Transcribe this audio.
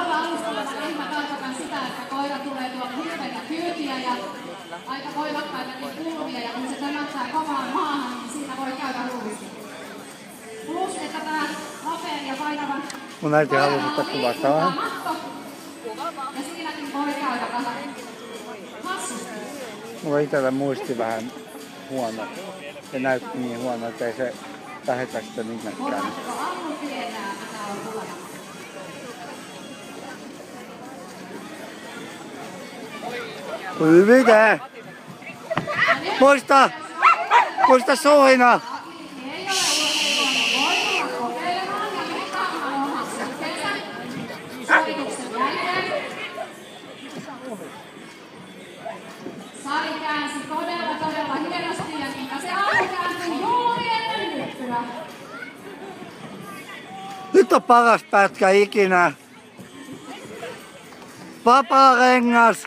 tuolla alustalla mä tarkoitan sitä, että koira tulee tuolta hirveitä kyytiä ja aika voimakkaitakin kulmia ja kun se tömähtää kovaan maahan, niin siinä voi käydä huvikin. Plus, että tää nopean ja painavan mun äiti halusi ottaa kuvataan. Ja siinäkin voi käydä vähän hassusti. Mulla itellä muisti vähän huono. Se näytti niin huono, että ei se lähetä sitä minnekään. Otatko Annu tietää, mitä on tuleva? Hyvin! Muista suhina! Ei ole urheilua, voi tulla kokeilemaan ja mittaamaan omat sykkeensä suorituksen jälkeen. Sari käänsi todella hienosti ja niinpä se Annu kääntyi juuri ennen hyppyä. Nyt on paras pätkä ikinä. Vapaa rengas!